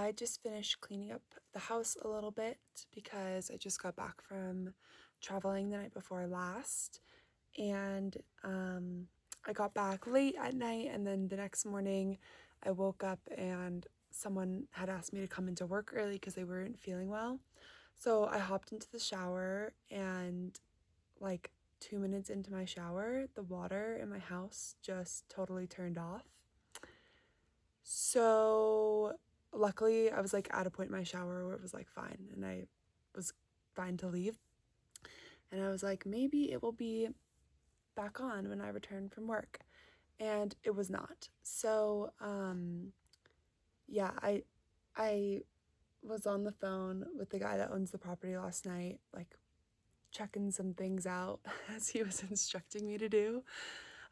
I just finished cleaning up the house a little bit because I just got back from traveling the night before last. And I got back late at night, and then the next morning I woke up and someone had asked me to come into work early because they weren't feeling well. So I hopped into the shower, and like 2 minutes into my shower, the water in my house just totally turned off. So luckily I was like at a point in my shower where it was like fine, and I was fine to leave. And I was like, maybe it will be back on when I return from work. And it was not. So yeah, I was on the phone with the guy that owns the property last night, like checking some things out as he was instructing me to do.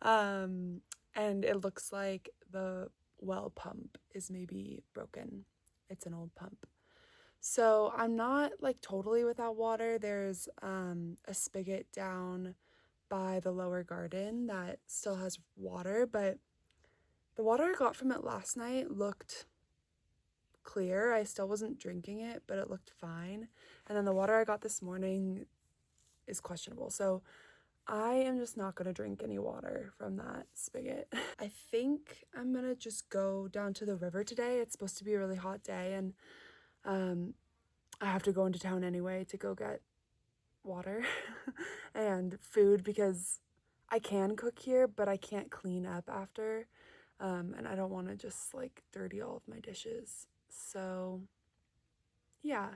And it looks like the well pump is maybe broken. It's an old pump. So I'm not like totally without water. There's a spigot down by the lower garden that still has water, but the water I got from it last night looked clear. I still wasn't drinking it, but it looked fine. And then the water I got this morning is questionable. So I am just not going to drink any water from that spigot. I think I'm going to just go down to the river today. It's supposed to be a really hot day, and I have to go into town anyway to go get water and food because I can cook here, but I can't clean up after. And I don't want to just like dirty all of my dishes. So yeah,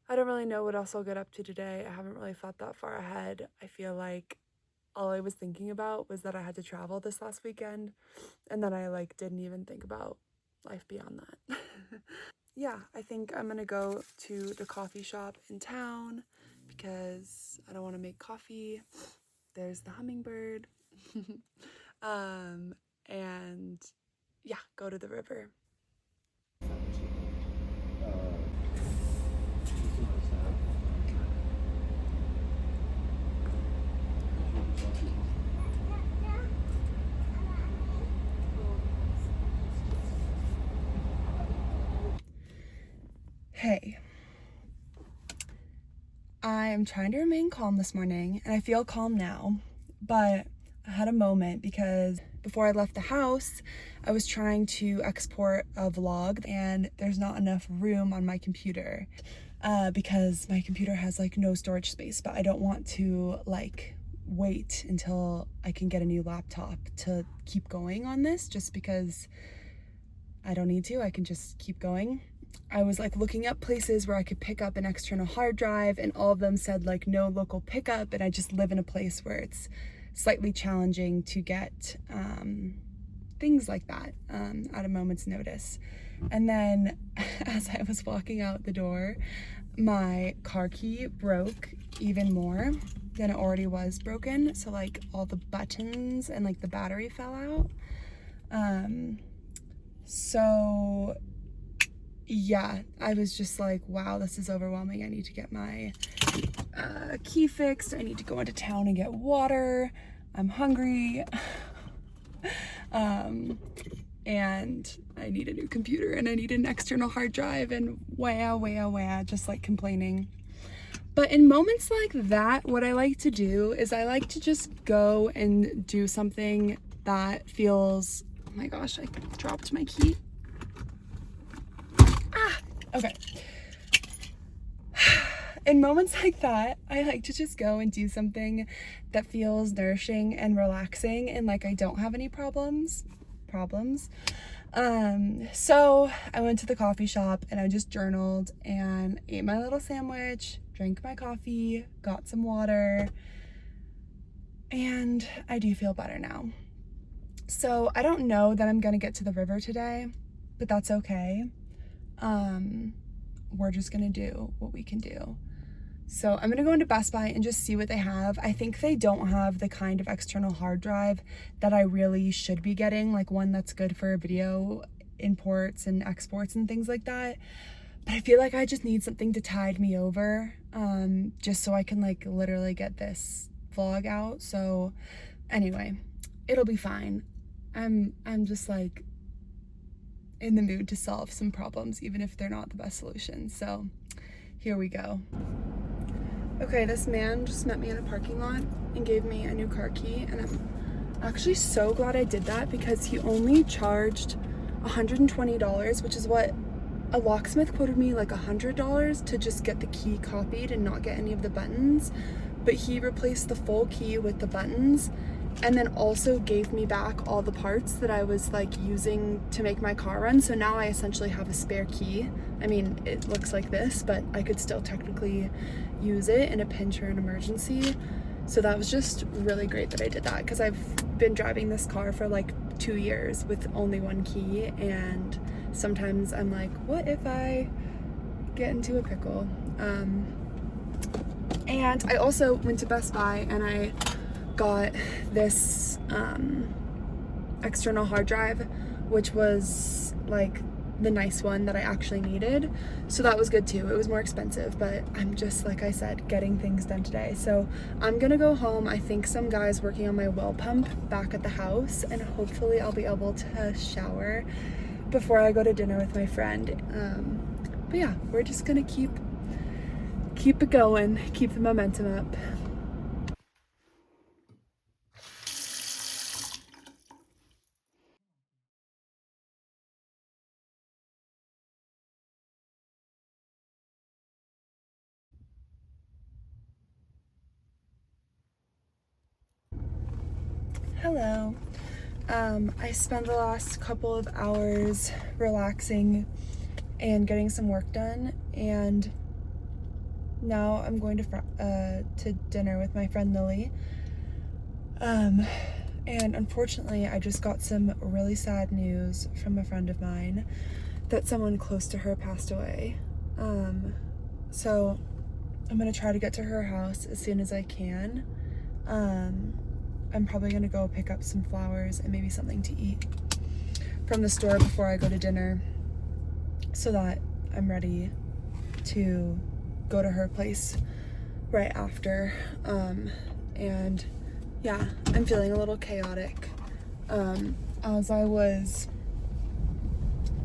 I don't really know what else I'll get up to today. I haven't really thought that far ahead. I feel like all I was thinking about was that I had to travel this last weekend, and then I like didn't even think about life beyond that. Yeah, I think I'm gonna go to the coffee shop in town because I don't want to make coffee. There's the hummingbird. And yeah, go to the river. Hey, I am trying to remain calm this morning, and I feel calm now, but I had a moment because before I left the house, I was trying to export a vlog, and there's not enough room on my computer because my computer has like no storage space, but I don't want to like wait until I can get a new laptop to keep going on this, just because I don't need to. I can just keep going. I was like looking up places where I could pick up an external hard drive, and all of them said like no local pickup, and I just live in a place where it's slightly challenging to get things like that at a moment's notice. And then as I was walking out the door, my car key broke even more than it already was broken. So like all the buttons and like the battery fell out. So yeah, I was just like, wow, this is overwhelming. I need to get my key fixed. I need to go into town and get water. I'm hungry. And I need a new computer, and I need an external hard drive, and wah, just like complaining. But in moments like that, what I like to do is I like to just go and do something that feels, oh my gosh, I dropped my key. Okay. In moments like that, I like to just go and do something that feels nourishing and relaxing, and like I don't have any problems. So I went to the coffee shop and I just journaled and ate my little sandwich, drank my coffee, got some water, and I do feel better now. So I don't know that I'm gonna get to the river today, but that's okay. We're just gonna do what we can do. So I'm gonna go into Best Buy and just see what they have. I think they don't have the kind of external hard drive that I really should be getting, like one that's good for video imports and exports and things like that. But I feel like I just need something to tide me over, just so I can like literally get this vlog out. So anyway, it'll be fine. I'm just like in the mood to solve some problems, even if they're not the best solutions. So here we go. Okay, this man just met me in a parking lot and gave me a new car key, and I'm actually so glad I did that because he only charged $120, which is what a locksmith quoted me, like $100 to just get the key copied and not get any of the buttons. But he replaced the full key with the buttons and then also gave me back all the parts that I was like using to make my car run. So now I essentially have a spare key. I mean, it looks like this, but I could still technically use it in a pinch or an emergency. So that was just really great that I did that, because I've been driving this car for like 2 years with only one key, and sometimes I'm like, what if I get into a pickle? And I also went to Best Buy and I got this external hard drive, which was like the nice one that I actually needed. So that was good too. It was more expensive, but I'm just, like I said, getting things done today. So I'm gonna go home. I think some guy's working on my well pump back at the house, and hopefully I'll be able to shower before I go to dinner with my friend. But yeah, we're just gonna keep it going, keep the momentum up. Hello. I spent the last couple of hours relaxing and getting some work done, and now I'm going to dinner with my friend Lily. And unfortunately, I just got some really sad news from a friend of mine that someone close to her passed away. So I'm gonna try to get to her house as soon as I can. I'm probably gonna go pick up some flowers and maybe something to eat from the store before I go to dinner, so that I'm ready to go to her place right after. And yeah, I'm feeling a little chaotic. As I was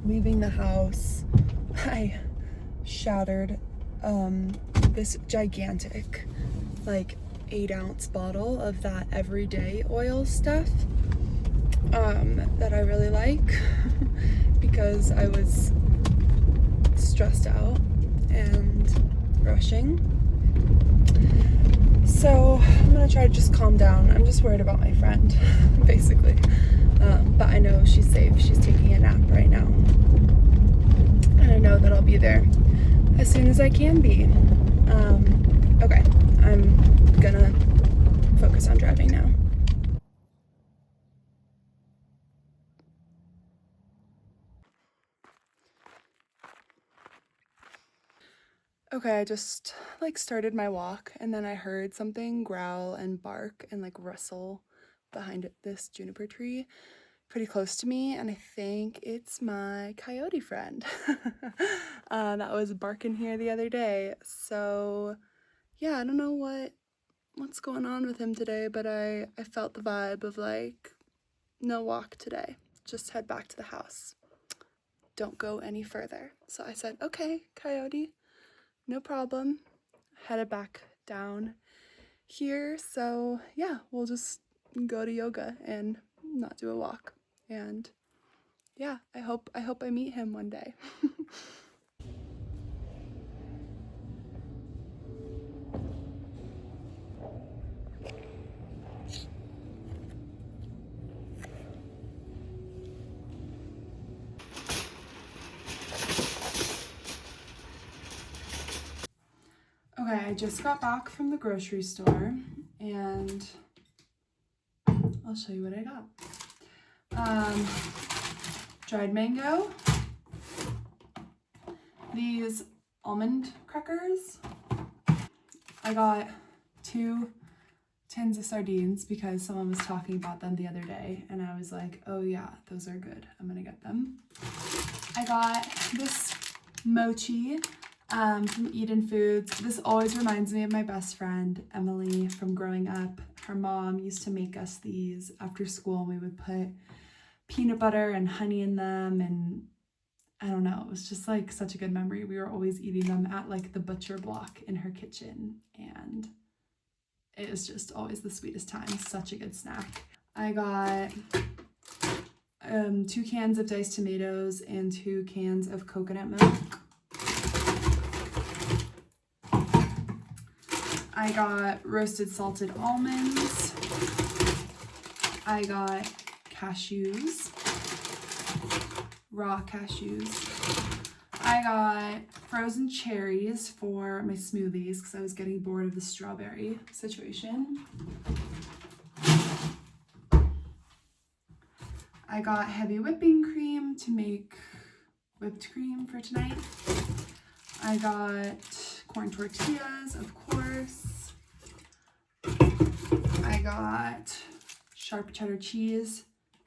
leaving the house, I shattered this gigantic, like 8-ounce bottle of that everyday oil stuff that I really like because I was stressed out and rushing. So I'm gonna try to just calm down. I'm just worried about my friend, basically. But I know she's safe. She's taking a nap right now. And I know that I'll be there as soon as I can be. Okay, I'm gonna focus on driving now. Okay, I just like started my walk, and then I heard something growl and bark and like rustle behind this juniper tree pretty close to me, and I think it's my coyote friend that was barking here the other day. So yeah, I don't know what's going on with him today, but I felt the vibe of like, no walk today, just head back to the house, don't go any further. So I said, okay, coyote, no problem. Headed back down here. So yeah, we'll just go to yoga and not do a walk. And yeah, I hope I meet him one day. Okay, I just got back from the grocery store, and I'll show you what I got. Dried mango, these almond crackers. I got 2 tins of sardines because someone was talking about them the other day, and I was like, oh yeah, those are good, I'm gonna get them. I got this mochi from Eden Foods. This always reminds me of my best friend Emily from growing up. Her mom used to make us these after school, and we would put peanut butter and honey in them, and I don't know, it was just like such a good memory. We were always eating them at like the butcher block in her kitchen, and it was just always the sweetest time. Such a good snack. I got 2 cans of diced tomatoes and 2 cans of coconut milk. I got roasted salted almonds. I got cashews, raw cashews. I got frozen cherries for my smoothies because I was getting bored of the strawberry situation. I got heavy whipping cream to make whipped cream for tonight. I got corn tortillas, of course. I got sharp cheddar cheese,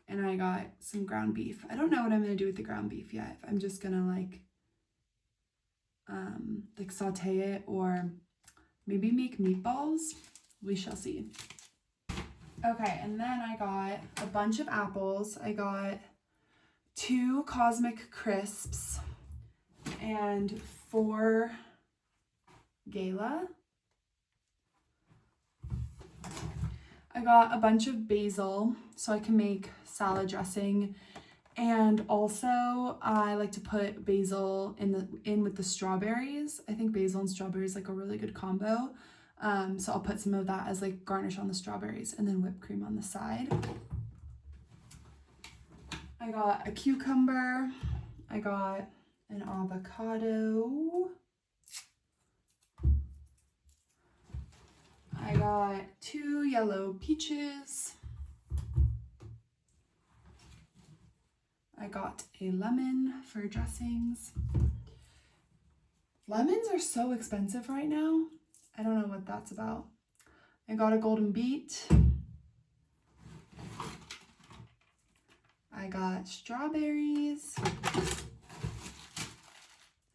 and I got some ground beef. I don't know what I'm gonna do with the ground beef yet. If I'm just gonna like saute it or maybe make meatballs. We shall see. Okay, and then I got a bunch of apples. I got 2 Cosmic Crisps and 4 Gala. I got a bunch of basil so I can make salad dressing, and also I like to put basil in with the strawberries. I think basil and strawberries like a really good combo. So I'll put some of that as like garnish on the strawberries, and then whipped cream on the side. I got a cucumber. I got an avocado. I got 2 yellow peaches. I got a lemon for dressings. Lemons are so expensive right now. I don't know what that's about. I got a golden beet. I got strawberries.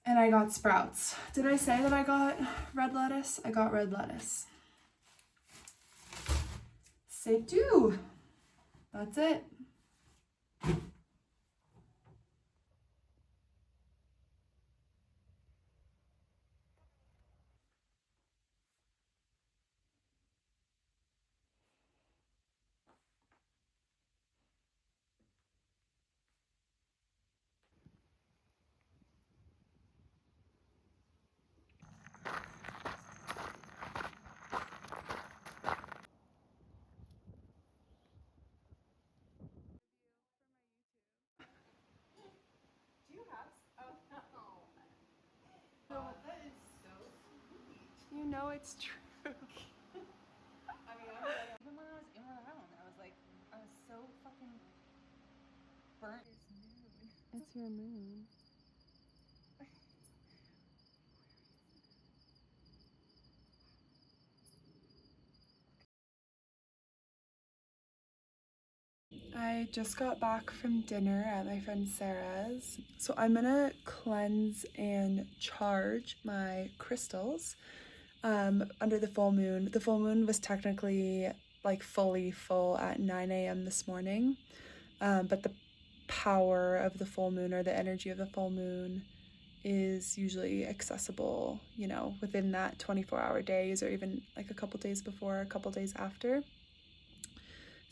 And I got sprouts. Did I say that I got red lettuce? I got red lettuce. C'est tout. That's it. You know it's true. I mean, even when I was in Rhode Island, I was so fucking burnt. It's your moon. I just got back from dinner at my friend Sarah's. So I'm gonna cleanse and charge my crystals under the full moon. The full moon was technically like fully full at 9 a.m. this morning, but the power of the full moon or the energy of the full moon is usually accessible, you know, within that 24-hour days, or even like a couple days before, a couple days after.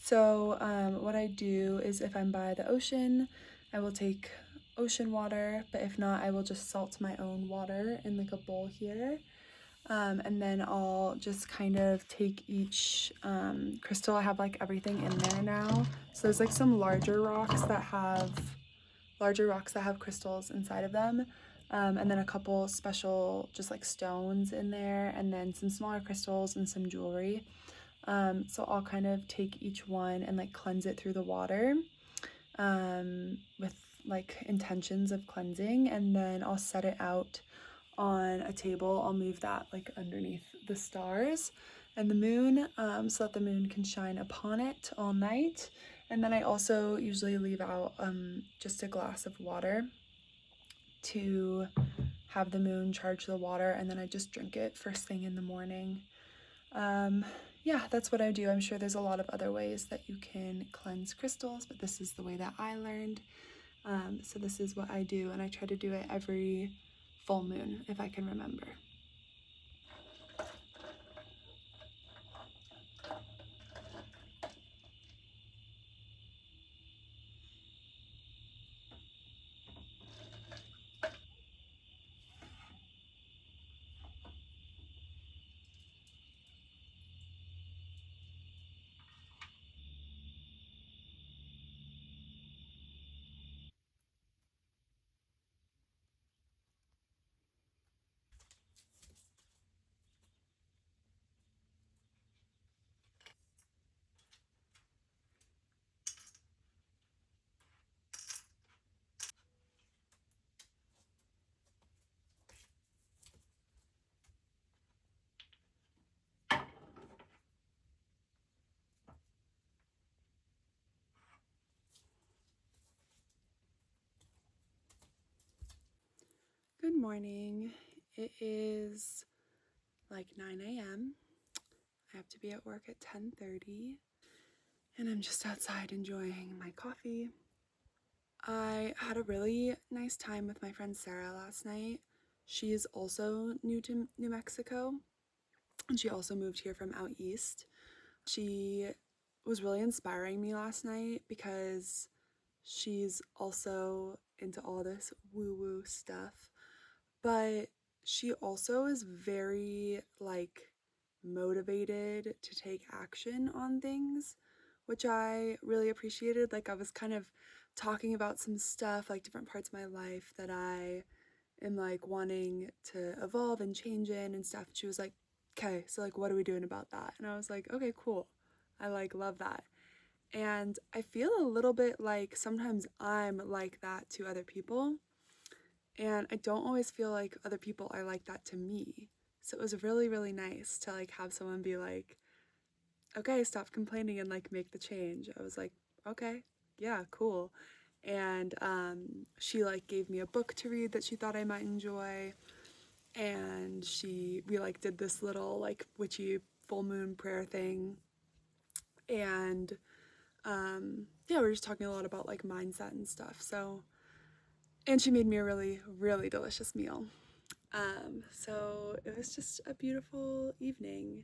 So what I do is if I'm by the ocean, I will take ocean water, but if not, I will just salt my own water in like a bowl here. And then I'll just kind of take each crystal. I have like everything in there now. So there's like some larger rocks that have crystals inside of them. And then a couple special just like stones in there, and then some smaller crystals and some jewelry. So I'll kind of take each one and like cleanse it through the water with like intentions of cleansing, and then I'll set it out on a table. I'll move that like underneath the stars and the moon so that the moon can shine upon it all night. And then I also usually leave out just a glass of water to have the moon charge the water, and then I just drink it first thing in the morning. Yeah, that's what I do. I'm sure there's a lot of other ways that you can cleanse crystals, but this is the way that I learned. So this is what I do, and I try to do it every full moon if I can remember. Good morning. It is like 9 a.m. I have to be at work at 10:30, and I'm just outside enjoying my coffee. I had a really nice time with my friend Sarah last night. She's also new to New Mexico, and she also moved here from out east. She was really inspiring me last night because she's also into all this woo woo stuff, but she also is very like motivated to take action on things, which I really appreciated. Like, I was kind of talking about some stuff, like different parts of my life that I am like wanting to evolve and change in and stuff. She was like, okay, so like, what are we doing about that? And I was like, okay, cool. I like love that. And I feel a little bit like sometimes I'm like that to other people, and I don't always feel like other people are like that to me. So it was really, really nice to like have someone be like, okay, stop complaining and like make the change. I was like, okay, yeah, cool. And she like gave me a book to read that she thought I might enjoy. And we like did this little like witchy full moon prayer thing. And yeah, we were just talking a lot about like mindset and stuff. So, and she made me a really, really delicious meal. So it was just a beautiful evening.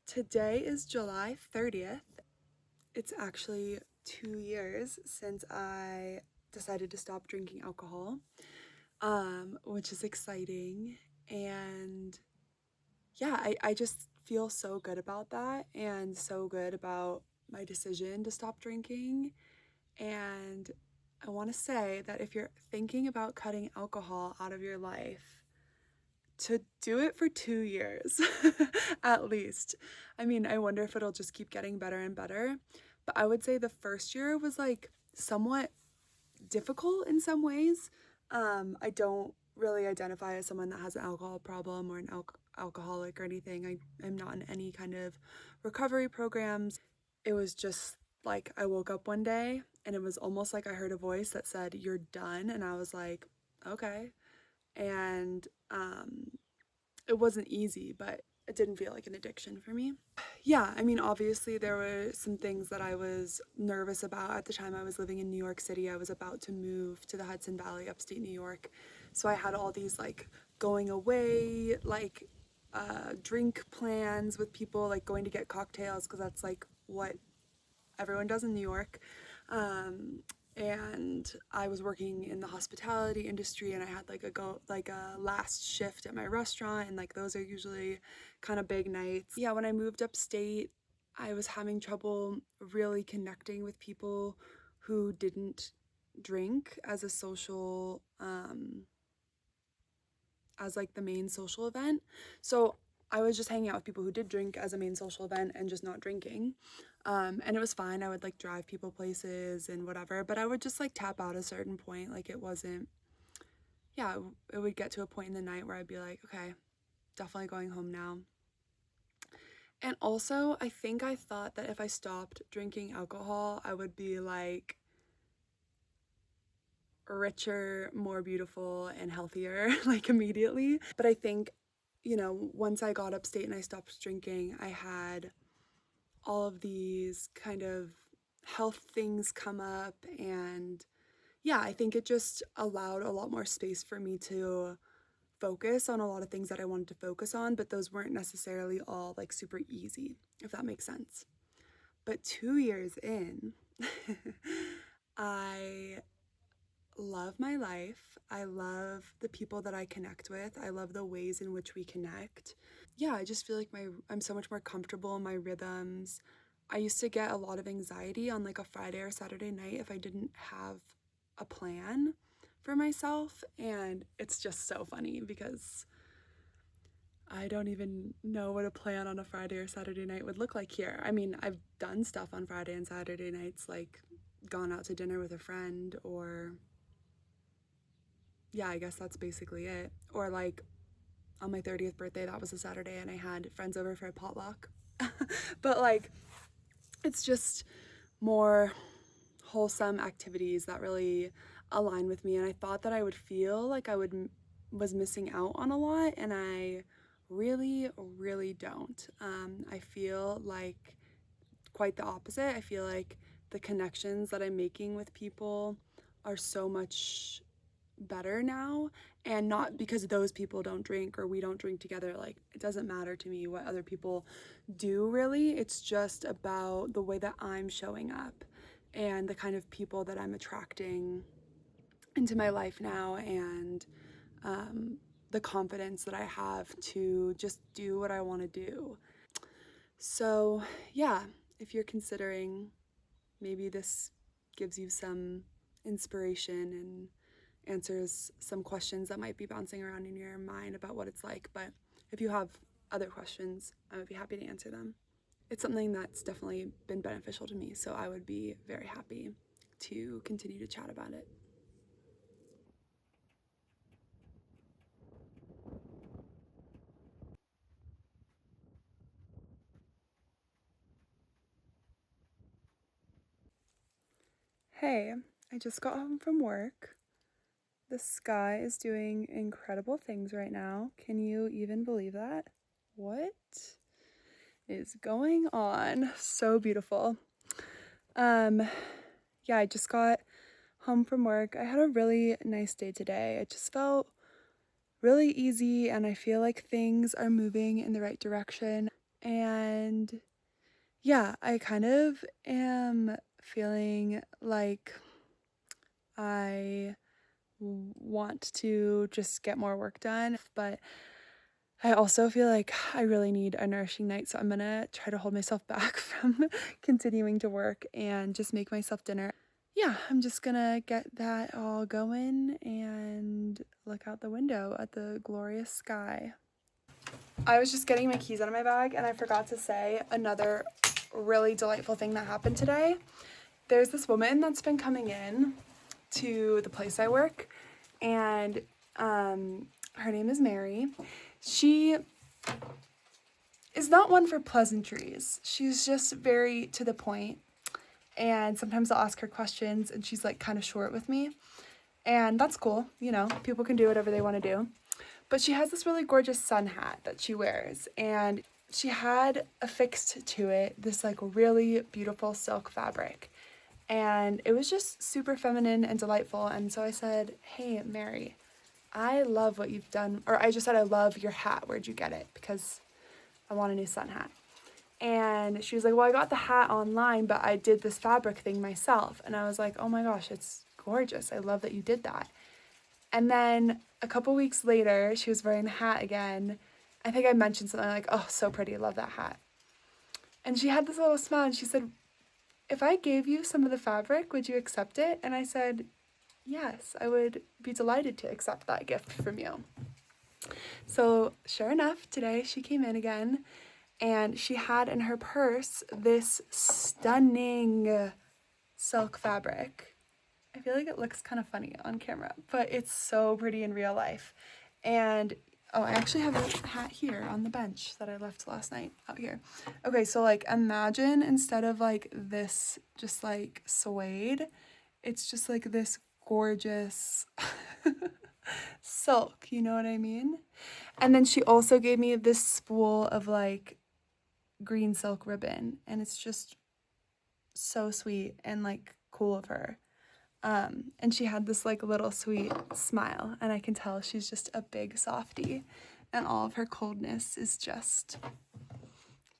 Today is July 30th. It's actually 2 years since I decided to stop drinking alcohol, which is exciting. And yeah, I just feel so good about that and so good about my decision to stop drinking. And I want to say that if you're thinking about cutting alcohol out of your life, to do it for 2 years at least. I mean, I wonder if it'll just keep getting better and better. But I would say the first year was like somewhat difficult in some ways. I don't really identify as someone that has an alcohol problem or an alcoholic or anything. I'm not in any kind of recovery programs. It was just like I woke up one day and it was almost like I heard a voice that said, "You're done." And I was like, okay. And it wasn't easy, but it didn't feel like an addiction for me. Yeah, I mean, obviously, there were some things that I was nervous about at the time I was living in New York City. I was about to move to the Hudson Valley, upstate New York. So I had all these like going away, like drink plans with people, like going to get cocktails, because that's like what everyone does in New York. Um, and I was working in the hospitality industry, and I had like a last shift at my restaurant, and like those are usually kind of big nights. Yeah, when I moved upstate, I was having trouble really connecting with people who didn't drink as a social as like the main social event. So I was just hanging out with people who did drink as a main social event and just not drinking. And it was fine. I would like drive people places and whatever, but I would just like tap out at a certain point. Like it wasn't, yeah, it would get to a point in the night where I'd be like, okay, definitely going home now. And also, I think I thought that if I stopped drinking alcohol, I would be like richer, more beautiful, and healthier, like immediately. But I think, once I got upstate and I stopped drinking, I had all of these kind of health things come up, and yeah, I think it just allowed a lot more space for me to focus on a lot of things that I wanted to focus on, but those weren't necessarily all like super easy, if that makes sense. But 2 years in, I love my life. I love the people that I connect with. I love the ways in which we connect. Yeah, I just feel like I'm so much more comfortable in my rhythms. I used to get a lot of anxiety on like a Friday or Saturday night if I didn't have a plan for myself, and it's just so funny because I don't even know what a plan on a Friday or Saturday night would look like here. I mean, I've done stuff on Friday and Saturday nights, like gone out to dinner with a friend, or yeah, I guess that's basically it. Or like on my 30th birthday, that was a Saturday, and I had friends over for a potluck. But like, it's just more wholesome activities that really align with me. And I thought that I would feel like was missing out on a lot, and I really don't. I feel like quite the opposite. I feel like the connections that I'm making with people are so much better now, and not because those people don't drink or we don't drink together. Like, it doesn't matter to me what other people do, really. It's just about the way that I'm showing up and the kind of people that I'm attracting into my life now, and the confidence that I have to just do what I want to do. So yeah, if you're considering, maybe this gives you some inspiration and answers some questions that might be bouncing around in your mind about what it's like. But if you have other questions, I would be happy to answer them. It's something that's definitely been beneficial to me, so I would be very happy to continue to chat about it. Hey, I just got home from work. The sky is doing incredible things right now. Can you even believe that? What is going on? So beautiful. Um, yeah, I just got home from work. I had a really nice day today. It just felt really easy, and I feel like things are moving in the right direction. And yeah, I kind of am feeling like I want to just get more work done, but I also feel like I really need a nourishing night, so I'm gonna try to hold myself back from continuing to work and just make myself dinner. Yeah, I'm just gonna get that all going and look out the window at the glorious sky. I was just getting my keys out of my bag, and I forgot to say another really delightful thing that happened today. There's this woman that's been coming in to the place I work, and her name is Mary. She is not one for pleasantries. She's just very to the point, and sometimes I'll ask her questions, and she's like kind of short with me, and that's cool. You know, people can do whatever they want to do. But she has this really gorgeous sun hat that she wears, and she had affixed to it this like really beautiful silk fabric. And it was just super feminine and delightful. And so I said, "Hey, Mary, I love what you've done." Or I just said, "I love your hat. Where'd you get it?" Because I want a new sun hat. And she was like, "Well, I got the hat online, but I did this fabric thing myself." And I was like, "Oh my gosh, it's gorgeous. I love that you did that." And then a couple weeks later, she was wearing the hat again. I think I mentioned something like, "Oh, so pretty. I love that hat." And she had this little smile, and she said, "If I gave you some of the fabric, would you accept it?" And I said, "Yes, I would be delighted to accept that gift from you." So sure enough, today she came in again, and she had in her purse this stunning silk fabric. I feel like it looks kind of funny on camera, but it's so pretty in real life. And oh, I actually have a hat here on the bench that I left last night out here. Okay, so like imagine instead of like this just like suede, it's just like this gorgeous silk, you know what I mean? And then she also gave me this spool of like green silk ribbon, and it's just so sweet and like cool of her. And she had this like little sweet smile, and I can tell she's just a big softie, and all of her coldness is just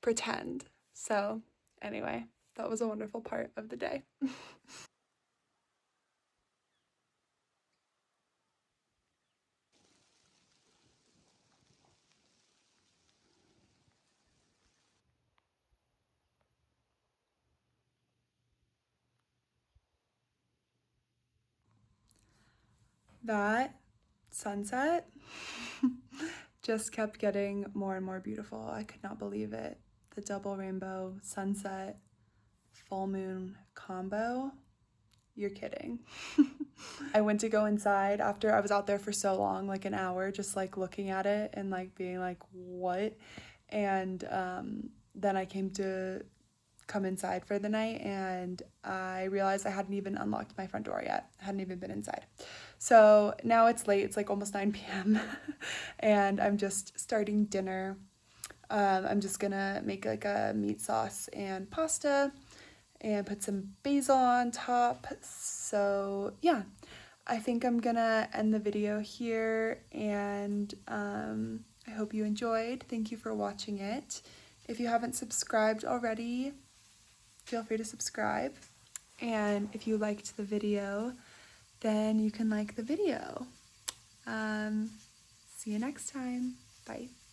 pretend. So anyway, that was a wonderful part of the day. That sunset just kept getting more and more beautiful. I could not believe it. The double rainbow sunset full moon combo. You're kidding. I went to go inside after I was out there for so long, like an hour, just like looking at it and like being like, what? And then I came to come inside for the night, and I realized I hadn't even unlocked my front door yet. I hadn't even been inside. So now it's late, it's like almost 9 p.m. and I'm just starting dinner. I'm just gonna make like a meat sauce and pasta and put some basil on top. So, yeah, I think I'm gonna end the video here, and I hope you enjoyed. Thank you for watching it. If you haven't subscribed already, feel free to subscribe. And if you liked the video, then you can like the video. See you next time. Bye.